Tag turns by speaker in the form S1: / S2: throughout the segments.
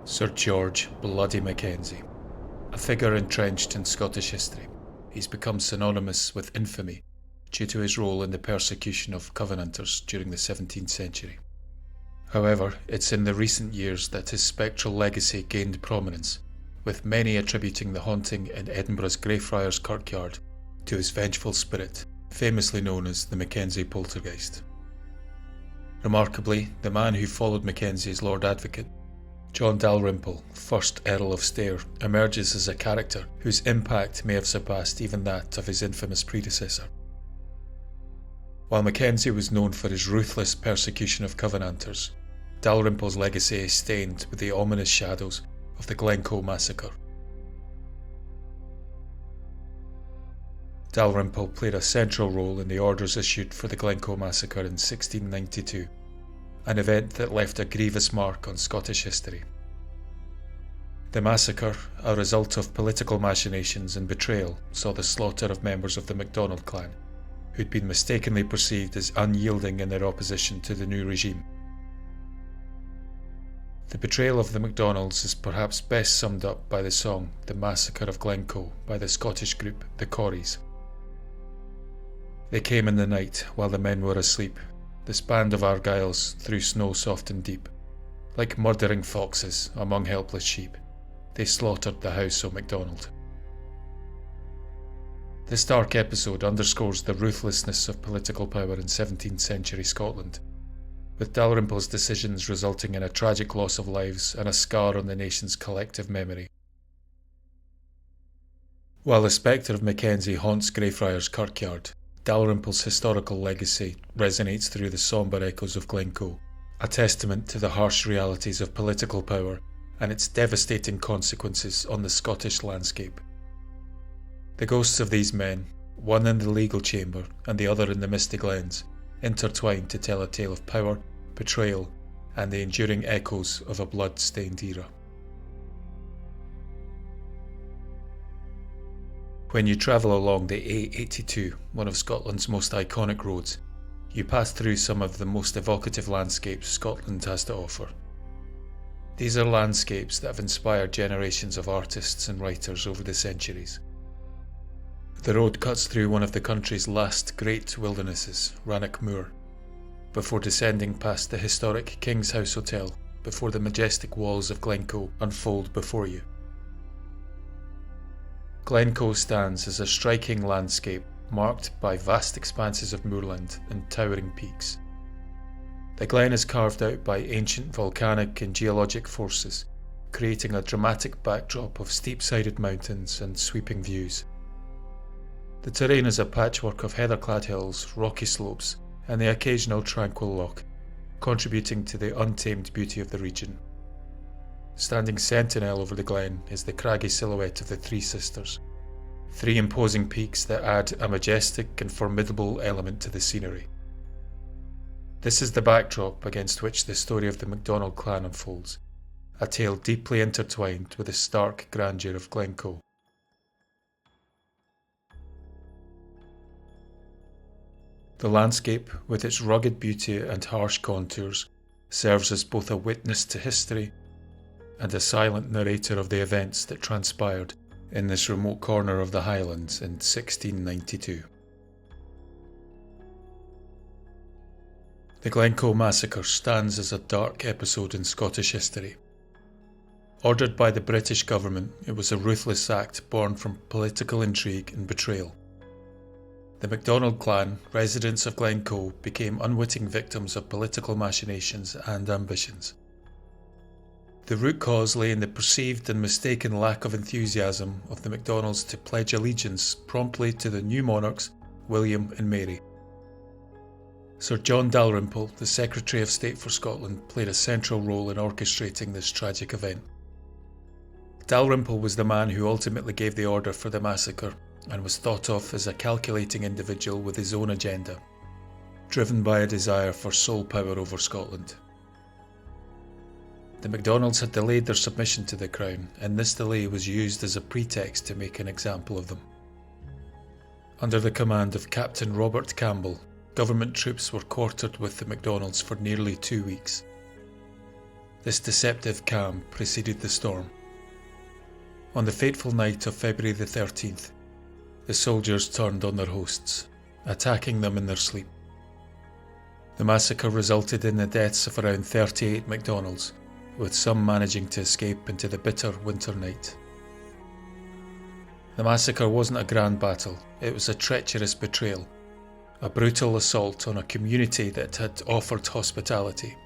S1: Sir George Bloody Mackenzie, a figure entrenched in Scottish history. He's become synonymous with infamy due to his role in the persecution of Covenanters during the 17th century. However, it's in the recent years that his spectral legacy gained prominence, with many attributing the haunting in Edinburgh's Greyfriars Kirkyard to his vengeful spirit, famously known as the Mackenzie Poltergeist. Remarkably, the man who followed Mackenzie as Lord Advocate, John Dalrymple, 1st Earl of Stair, emerges as a character whose impact may have surpassed even that of his infamous predecessor. While Mackenzie was known for his ruthless persecution of Covenanters, Dalrymple's legacy is stained with the ominous shadows of the Glencoe massacre. Dalrymple played a central role in the orders issued for the Glencoe massacre in 1692, an event that left a grievous mark on Scottish history. The massacre, a result of political machinations and betrayal, saw the slaughter of members of the MacDonald clan, who'd been mistakenly perceived as unyielding in their opposition to the new regime. The betrayal of the MacDonalds is perhaps best summed up by the song The Massacre of Glencoe by the Scottish group the Corries. They came in the night while the men were asleep, this band of Argylls through snow soft and deep. Like murdering foxes among helpless sheep, they slaughtered the house of MacDonald. This dark episode underscores the ruthlessness of political power in 17th century Scotland, with Dalrymple's decisions resulting in a tragic loss of lives and a scar on the nation's collective memory. While the spectre of Mackenzie haunts Greyfriars Kirkyard, Dalrymple's historical legacy resonates through the sombre echoes of Glencoe, a testament to the harsh realities of political power and its devastating consequences on the Scottish landscape. The ghosts of these men, one in the legal chamber and the other in the misty glens, intertwine to tell a tale of power, betrayal, and the enduring echoes of a blood-stained era. When you travel along the A82, one of Scotland's most iconic roads, you pass through some of the most evocative landscapes Scotland has to offer. These are landscapes that have inspired generations of artists and writers over the centuries. The road cuts through one of the country's last great wildernesses, Rannoch Moor, before descending past the historic King's House Hotel before the majestic walls of Glencoe unfold before you. Glencoe stands as a striking landscape marked by vast expanses of moorland and towering peaks. The glen is carved out by ancient volcanic and geologic forces, creating a dramatic backdrop of steep-sided mountains and sweeping views. The terrain is a patchwork of heather-clad hills, rocky slopes, and the occasional tranquil loch, contributing to the untamed beauty of the region. Standing sentinel over the glen is the craggy silhouette of the Three Sisters, three imposing peaks that add a majestic and formidable element to the scenery. This is the backdrop against which the story of the MacDonald clan unfolds, a tale deeply intertwined with the stark grandeur of Glencoe. The landscape, with its rugged beauty and harsh contours, serves as both a witness to history and a silent narrator of the events that transpired in this remote corner of the Highlands in 1692. The Glencoe massacre stands as a dark episode in Scottish history. Ordered by the British government, it was a ruthless act born from political intrigue and betrayal. The MacDonald clan, residents of Glencoe, became unwitting victims of political machinations and ambitions. The root cause lay in the perceived and mistaken lack of enthusiasm of the MacDonalds to pledge allegiance promptly to the new monarchs, William and Mary. Sir John Dalrymple, the Secretary of State for Scotland, played a central role in orchestrating this tragic event. Dalrymple was the man who ultimately gave the order for the massacre and was thought of as a calculating individual with his own agenda, driven by a desire for sole power over Scotland. The MacDonalds had delayed their submission to the crown, and this delay was used as a pretext to make an example of them. Under the command of Captain Robert Campbell, government troops were quartered with the MacDonalds for nearly 2 weeks. This deceptive calm preceded the storm. On the fateful night of February the 13th, the soldiers turned on their hosts, attacking them in their sleep. The massacre resulted in the deaths of around 38 MacDonalds, with some managing to escape into the bitter winter night. The massacre wasn't a grand battle, it was a treacherous betrayal, a brutal assault on a community that had offered hospitality.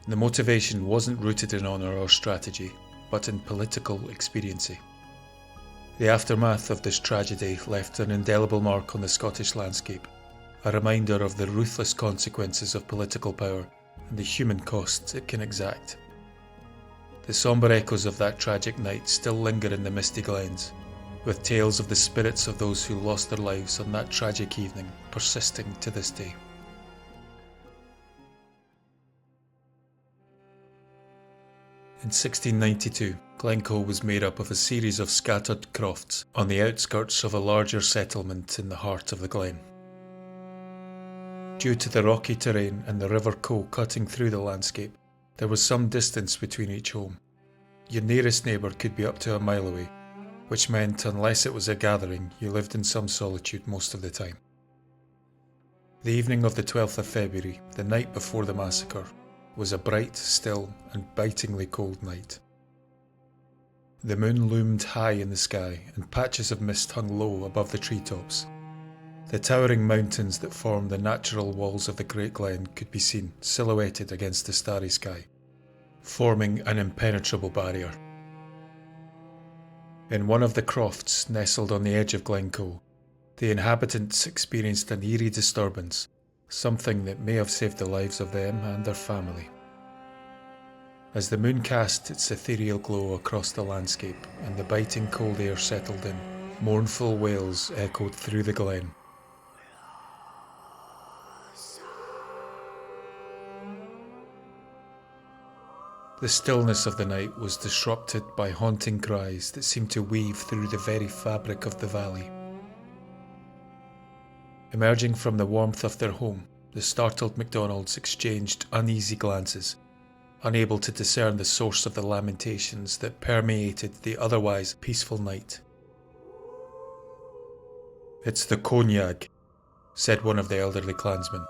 S1: The motivation wasn't rooted in honour or strategy, but in political expediency. The aftermath of this tragedy left an indelible mark on the Scottish landscape, a reminder of the ruthless consequences of political power and the human costs it can exact. The sombre echoes of that tragic night still linger in the misty glens, with tales of the spirits of those who lost their lives on that tragic evening persisting to this day. In 1692, Glencoe was made up of a series of scattered crofts on the outskirts of a larger settlement in the heart of the Glen. Due to the rocky terrain and the River Coe cutting through the landscape, there was some distance between each home. Your nearest neighbour could be up to a mile away, which meant unless it was a gathering, you lived in some solitude most of the time. The evening of the 12th of February, the night before the massacre, was a bright, still and bitingly cold night. The moon loomed high in the sky and patches of mist hung low above the treetops. The towering mountains that form the natural walls of the Great Glen could be seen silhouetted against the starry sky, forming an impenetrable barrier. In one of the crofts nestled on the edge of Glencoe, the inhabitants experienced an eerie disturbance, something that may have saved the lives of them and their family. As the moon cast its ethereal glow across the landscape and the biting cold air settled in, mournful wails echoed through the glen. The stillness of the night was disrupted by haunting cries that seemed to weave through the very fabric of the valley. Emerging from the warmth of their home, the startled MacDonalds exchanged uneasy glances, unable to discern the source of the lamentations that permeated the otherwise peaceful night. "It's the Cailleach," said one of the elderly clansmen.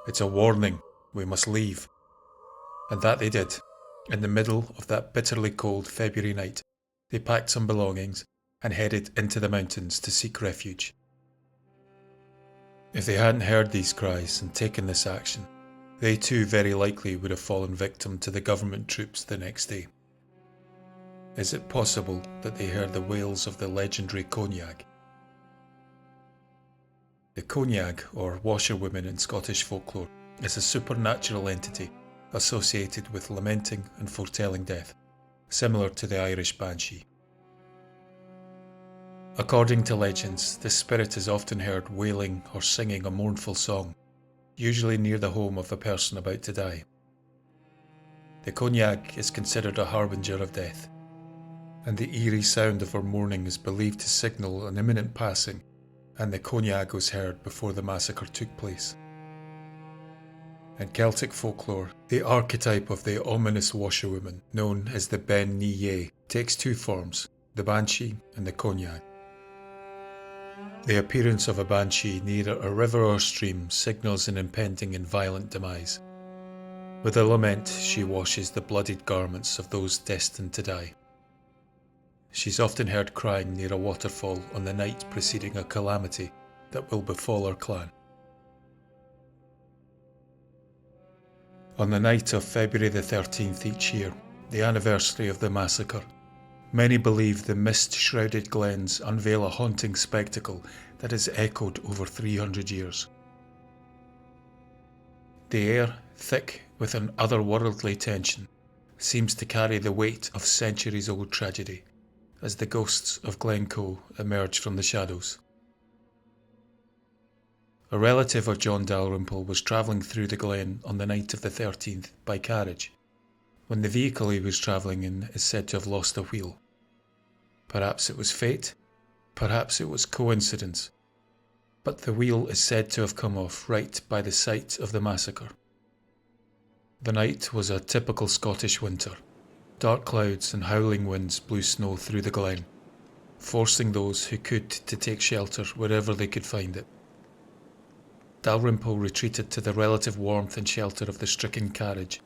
S1: "It's a warning, we must leave." And that they did. In the middle of that bitterly cold February night, they packed some belongings and headed into the mountains to seek refuge. If they hadn't heard these cries and taken this action, they too very likely would have fallen victim to the government troops the next day. Is it possible that they heard the wails of the legendary Cailleach? The Cailleach, or washerwoman in Scottish folklore, is a supernatural entity associated with lamenting and foretelling death, similar to the Irish banshee. According to legends, this spirit is often heard wailing or singing a mournful song, usually near the home of a person about to die. The Cailleach is considered a harbinger of death, and the eerie sound of her mourning is believed to signal an imminent passing, and the Cailleach was heard before the massacre took place. In Celtic folklore, the archetype of the ominous washerwoman, known as the Ben Ní, takes two forms, the banshee and the Cailleach. The appearance of a banshee near a river or stream signals an impending and violent demise. With a lament, she washes the bloodied garments of those destined to die. She's often heard crying near a waterfall on the night preceding a calamity that will befall her clan. On the night of February the 13th each year, the anniversary of the massacre, many believe the mist-shrouded glens unveil a haunting spectacle that has echoed over 300 years. The air, thick with an otherworldly tension, seems to carry the weight of centuries-old tragedy as the ghosts of Glencoe emerge from the shadows. A relative of John Dalrymple was travelling through the Glen on the night of the 13th by carriage, when the vehicle he was travelling in is said to have lost a wheel. Perhaps it was fate, perhaps it was coincidence, but the wheel is said to have come off right by the site of the massacre. The night was a typical Scottish winter. Dark clouds and howling winds blew snow through the Glen, forcing those who could to take shelter wherever they could find it. Dalrymple retreated to the relative warmth and shelter of the stricken carriage,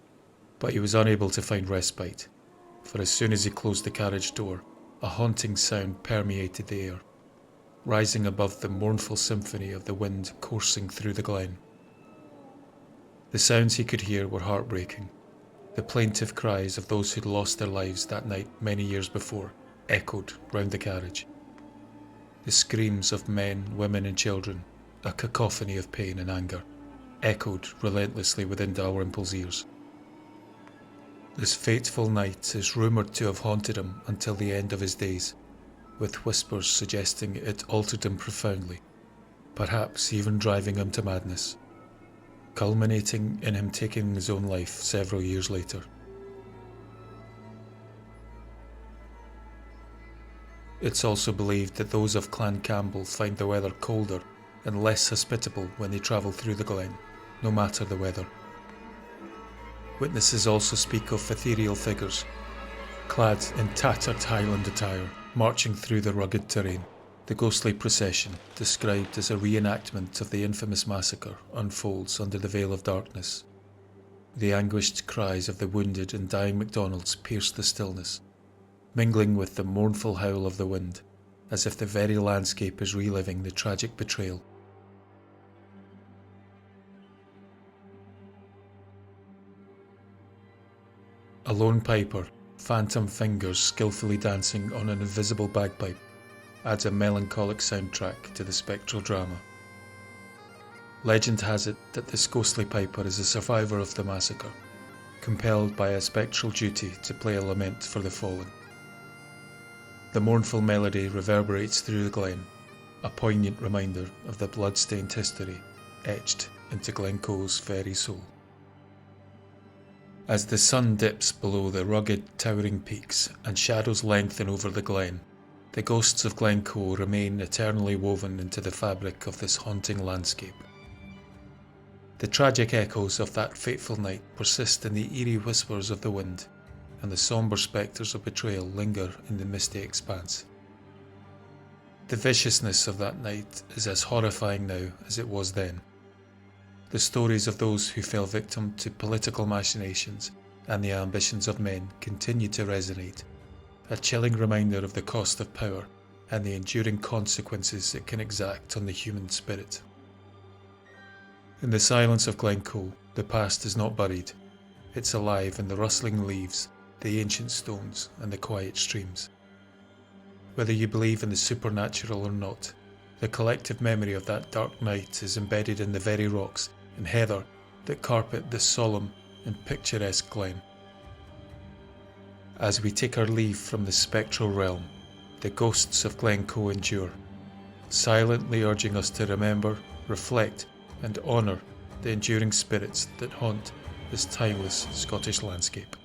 S1: but he was unable to find respite, for as soon as he closed the carriage door, a haunting sound permeated the air, rising above the mournful symphony of the wind coursing through the Glen. The sounds he could hear were heartbreaking. The plaintive cries of those who'd lost their lives that night many years before echoed round the carriage. The screams of men, women and children, a cacophony of pain and anger, echoed relentlessly within Dalrymple's ears. This fateful night is rumoured to have haunted him until the end of his days, with whispers suggesting it altered him profoundly, perhaps even driving him to madness, culminating in him taking his own life several years later. It's also believed that those of Clan Campbell find the weather colder and less hospitable when they travel through the Glen, no matter the weather. Witnesses also speak of ethereal figures, clad in tattered Highland attire, marching through the rugged terrain. The ghostly procession, described as a reenactment of the infamous massacre, unfolds under the veil of darkness. The anguished cries of the wounded and dying MacDonalds pierce the stillness, mingling with the mournful howl of the wind, as if the very landscape is reliving the tragic betrayal. A lone piper, phantom fingers skillfully dancing on an invisible bagpipe, adds a melancholic soundtrack to the spectral drama. Legend has it that this ghostly piper is a survivor of the massacre, compelled by a spectral duty to play a lament for the fallen. The mournful melody reverberates through the Glen, a poignant reminder of the blood-stained history etched into Glencoe's very soul. As the sun dips below the rugged, towering peaks and shadows lengthen over the Glen, the ghosts of Glencoe remain eternally woven into the fabric of this haunting landscape. The tragic echoes of that fateful night persist in the eerie whispers of the wind, and the sombre spectres of betrayal linger in the misty expanse. The viciousness of that night is as horrifying now as it was then. The stories of those who fell victim to political machinations and the ambitions of men continue to resonate, a chilling reminder of the cost of power and the enduring consequences it can exact on the human spirit. In the silence of Glencoe, the past is not buried. It's alive in the rustling leaves, the ancient stones and the quiet streams. Whether you believe in the supernatural or not, the collective memory of that dark night is embedded in the very rocks and heather that carpet this solemn and picturesque Glen. As we take our leave from the spectral realm, the ghosts of Glencoe endure, silently urging us to remember, reflect and honour the enduring spirits that haunt this timeless Scottish landscape.